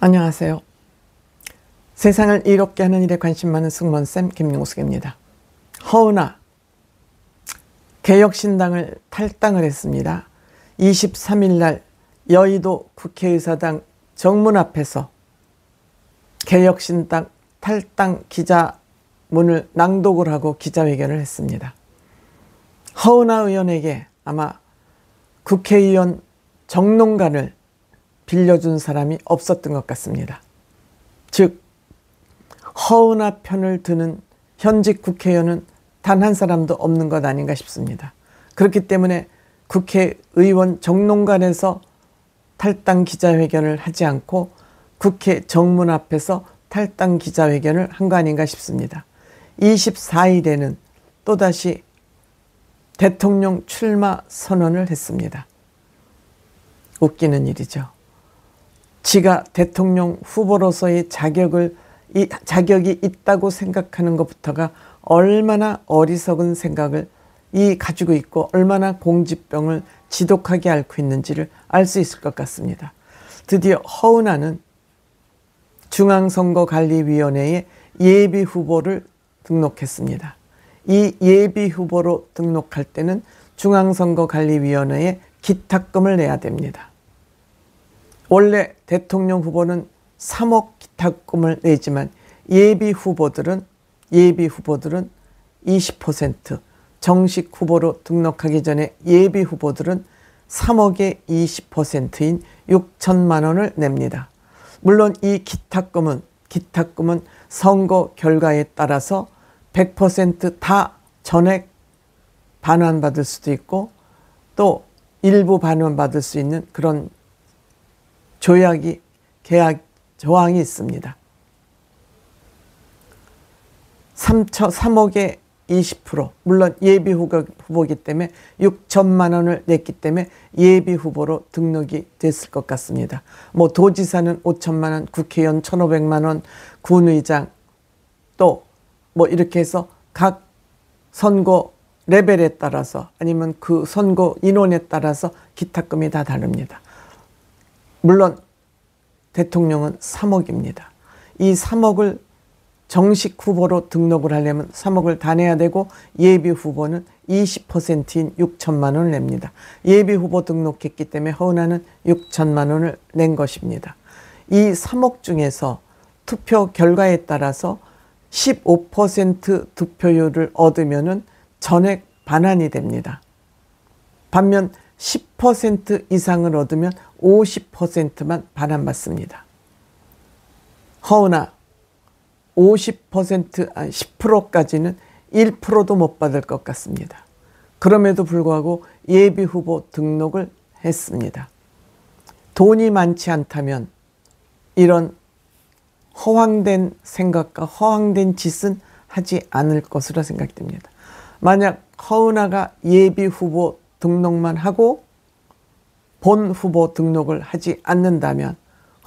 안녕하세요. 세상을 이롭게 하는 일에 관심 많은 승무원쌤 김용숙입니다. 허은하 개혁신당을 탈당을 했습니다. 23일 날 여의도 국회의사당 정문 앞에서 개혁신당 탈당 기자문을 낭독을 하고 기자회견을 했습니다. 허은하 의원에게 아마 국회의원 정론관을 빌려준 사람이 없었던 것 같습니다. 즉 허은하 편을 드는 현직 국회의원은 단 한 사람도 없는 것 아닌가 싶습니다. 그렇기 때문에 국회의원 정론관에서 탈당 기자회견을 하지 않고 국회 정문 앞에서 탈당 기자회견을 한 거 아닌가 싶습니다. 24일에는 또다시 대통령 출마 선언을 했습니다. 웃기는 일이죠. 지가 대통령 후보로서의 자격이 있다고 생각하는 것부터가 얼마나 어리석은 생각을 가지고 있고 얼마나 공지병을 지독하게 앓고 있는지를 알 수 있을 것 같습니다. 드디어 허은하는 중앙선거관리위원회에 예비후보를 등록했습니다. 이 예비후보로 등록할 때는 중앙선거관리위원회에 기탁금을 내야 됩니다. 원래 대통령 후보는 3억 기탁금을 내지만 예비후보들은 20%, 정식 후보로 등록하기 전에 예비후보들은 3억의 20%인 6천만 원을 냅니다. 물론 이 기탁금은 선거 결과에 따라서 100% 다 전액 반환받을 수도 있고 또 일부 반환받을 수 있는 그런 계약 조항이 있습니다. 3억의 20%, 물론 예비후보이기 때문에 6천만 원을 냈기 때문에 예비후보로 등록이 됐을 것 같습니다. 뭐 도지사는 5천만 원, 국회의원 1,500만 원, 군의장 또 뭐 이렇게 해서 각 선거 레벨에 따라서 아니면 그 선거 인원에 따라서 기탁금이 다 다릅니다. 물론 대통령은 3억입니다. 이 3억을 정식 후보로 등록을 하려면 3억을 다 내야 되고 예비 후보는 20%인 6천만 원을 냅니다. 예비 후보 등록했기 때문에 허은하는 6천만 원을 낸 것입니다. 이 3억 중에서 투표 결과에 따라서 15% 득표율을 얻으면 전액 반환이 됩니다. 반면 10% 이상을 얻으면 50%만 반환받습니다. 허은하 10%까지는 1%도 못 받을 것 같습니다. 그럼에도 불구하고 예비후보 등록을 했습니다. 돈이 많지 않다면 이런 허황된 생각과 허황된 짓은 하지 않을 것으로 생각됩니다. 만약 허은하가 예비후보 등록만 하고 본 후보 등록을 하지 않는다면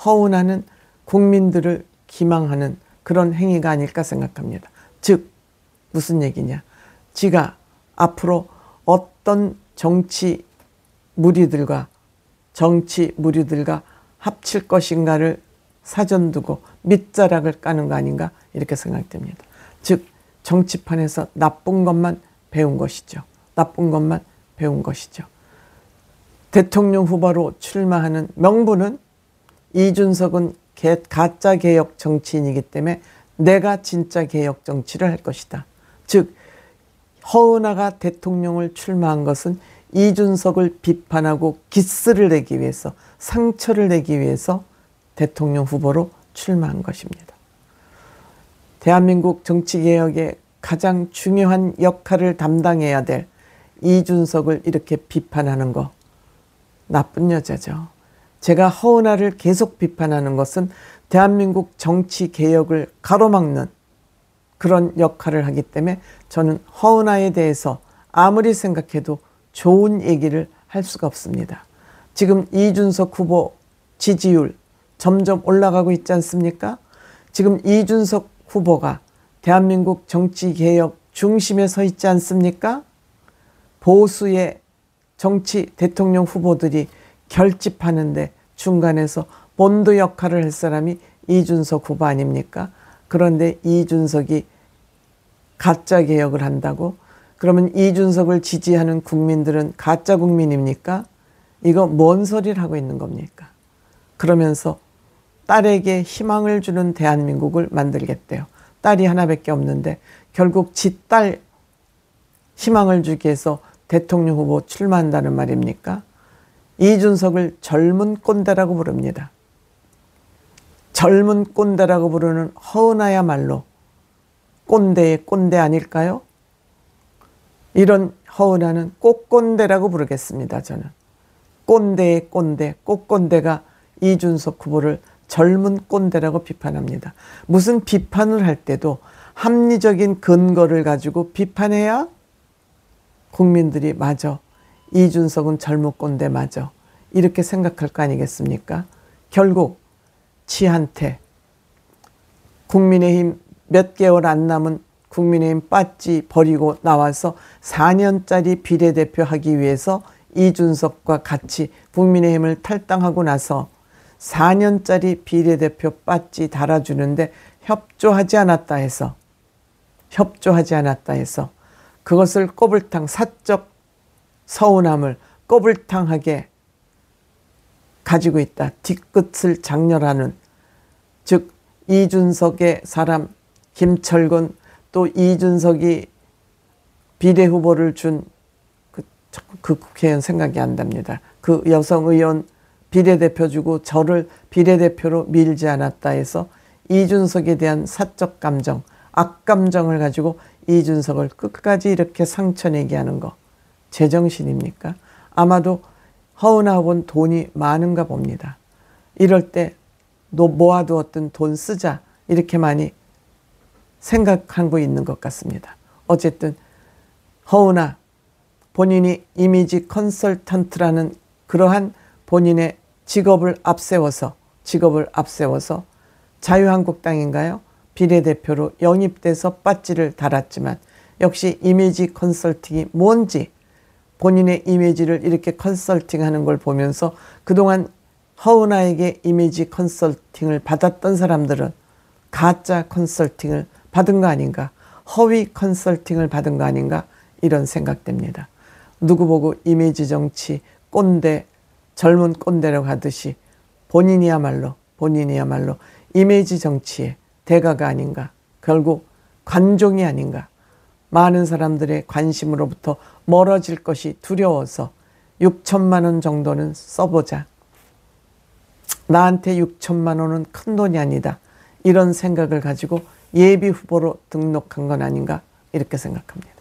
허은하는 국민들을 기망하는 그런 행위가 아닐까 생각합니다. 즉 무슨 얘기냐, 지가 앞으로 어떤 정치 무리들과 합칠 것인가를 사전두고 밑자락을 까는 거 아닌가 이렇게 생각됩니다. 즉 정치판에서 나쁜 것만 배운 것이죠. 대통령 후보로 출마하는 명분은 이준석은 가짜 개혁 정치인이기 때문에 내가 진짜 개혁 정치를 할 것이다. 즉 허은하가 대통령을 출마한 것은 이준석을 비판하고 기스를 내기 위해서, 상처를 내기 위해서 대통령 후보로 출마한 것입니다. 대한민국 정치개혁의 가장 중요한 역할을 담당해야 될 이준석을 이렇게 비판하는 거 나쁜 여자죠. 제가 허은하를 계속 비판하는 것은 대한민국 정치개혁을 가로막는 그런 역할을 하기 때문에 저는 허은하에 대해서 아무리 생각해도 좋은 얘기를 할 수가 없습니다. 지금 이준석 후보 지지율 점점 올라가고 있지 않습니까? 지금 이준석 후보가 대한민국 정치개혁 중심에 서 있지 않습니까? 보수의 정치 대통령 후보들이 결집하는데 중간에서 본드 역할을 할 사람이 이준석 후보 아닙니까? 그런데 이준석이 가짜 개혁을 한다고? 그러면 이준석을 지지하는 국민들은 가짜 국민입니까? 이거 뭔 소리를 하고 있는 겁니까? 그러면서 딸에게 희망을 주는 대한민국을 만들겠대요. 딸이 하나밖에 없는데 결국 지 딸 희망을 주기 위해서 대통령 후보 출마한다는 말입니까? 이준석을 젊은 꼰대라고 부릅니다. 젊은 꼰대라고 부르는 허은하야말로 꼰대의 꼰대 아닐까요? 이런 허은하는 꽃꼰대라고 부르겠습니다. 저는 꼰대의 꼰대, 꽃꼰대가 이준석 후보를 젊은 꼰대라고 비판합니다. 무슨 비판을 할 때도 합리적인 근거를 가지고 비판해야 국민들이 맞아, 이준석은 젊은 꼰대 맞아, 이렇게 생각할 거 아니겠습니까? 결국 지한테 국민의힘 몇 개월 안 남은 국민의힘 빠지 버리고 나와서 4년짜리 비례대표 하기 위해서 이준석과 같이 국민의힘을 탈당하고 나서 4년짜리 비례대표 빠지 달아주는데 협조하지 않았다 해서 그것을 꼬불탕, 사적 서운함을 꼬불탕하게 가지고 있다. 뒤끝을 장렬하는, 즉 이준석의 사람 김철근, 또 이준석이 비례후보를 준 그 국회의원 생각이 안 납니다. 그 여성 의원 비례대표 주고 저를 비례대표로 밀지 않았다 해서 이준석에 대한 사적 감정, 악감정을 가지고 이준석을 끝까지 이렇게 상처내게 하는 거 제정신입니까? 아마도 허은하고는 돈이 많은가 봅니다. 이럴 때 너 모아두었던 돈 쓰자, 이렇게 많이 생각하고 있는 것 같습니다. 어쨌든 허은하 본인이 이미지 컨설턴트라는 그러한 본인의 직업을 앞세워서 자유한국당인가요? 비례대표로 영입돼서 빠지를 달았지만 역시 이미지 컨설팅이 뭔지, 본인의 이미지를 이렇게 컨설팅하는 걸 보면서 그동안 허은하에게 이미지 컨설팅을 받았던 사람들은 가짜 컨설팅을 받은 거 아닌가, 허위 컨설팅을 받은 거 아닌가, 이런 생각됩니다. 누구 보고 이미지 정치, 꼰대, 젊은 꼰대라고 하듯이 본인이야말로 이미지 정치의 대가가 아닌가, 결국 관종이 아닌가, 많은 사람들의 관심으로부터 멀어질 것이 두려워서 6천만 원 정도는 써보자, 나한테 6천만 원은 큰 돈이 아니다, 이런 생각을 가지고 예비 후보로 등록한 건 아닌가, 이렇게 생각합니다.